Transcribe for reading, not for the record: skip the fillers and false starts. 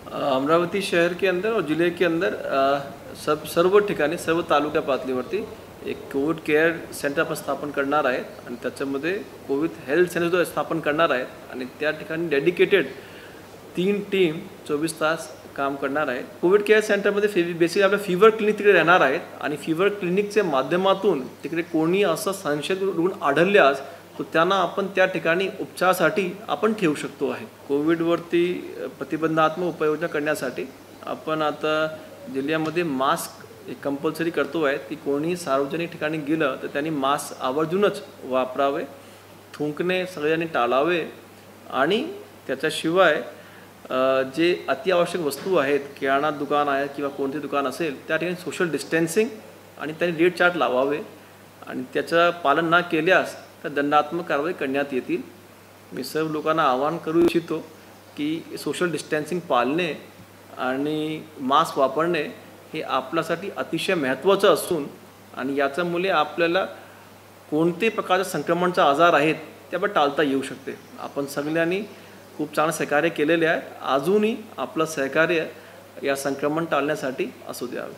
अमरावती शहर के अंदर और ज़िले के अंदर सर्व ठिकाणी सर्व तालुका पातळीवरती एक कोविड केअर सेंटर आपण स्थापन करणार आहेत आणि त्याच्यामध्ये कोविड हेल्थ सेंटर स्थापन करणार आहेत आणि त्या ठिकाणी डेडिकेटेड 3 टीम 24 तास काम करणार आहे। कोविड केअर सेंटरमध्ये बेसिकली आपल्या फीवर क्लिनिक तिकडे राहणार आहेत आणि फीवर क्लिनिकच्या माध्यमातून तिकडे कोणी असं संशयित रुग्ण आढळल्यास तो त्यांना आपण त्या ठिकाणी उपचारासाठी आपण ठेवू शकतो आहे। कोविडवरती प्रतिबंधात्मक उपाययोजना करण्यासाठी आपण आता जिल्ह्यामध्ये मास्क एक कंपल्सरी करतो आहे की कोणी सार्वजनिक ठिकाणी गेलं तर त्यांनी मास्क आवर्जूनच वापरावे, थुंकणे सगळ्यांनी टाळावे आणि त्याच्याशिवाय जे अत्यावश्यक वस्तू आहेत किराणा दुकान आहे किंवा कोणते दुकान असेल त्या ठिकाणी सोशल डिस्टन्सिंग आणि त्यांनी रेड चार्ट लावावे आणि त्याचं पालन न केल्यास तर दंडात्मक कारवाई करण्यात येतील। मी सर्व लोकांना आवाहन करू इच्छितो की सोशल डिस्टन्सिंग पाळणे आणि मास्क वापरणे हे आपल्यासाठी अतिशय महत्त्वाचं असून आणि याच्यामुळे आपल्याला कोणते प्रकारचे संक्रमणचे आजार आहेत त्यावर टाळता येऊ शकते। आपण सगळ्यांनी खूप चांगलं सहकार्य केलेले आहे, अजूनही आपलं सहकार्य या संक्रमण टाळण्यासाठी असू द्यावे।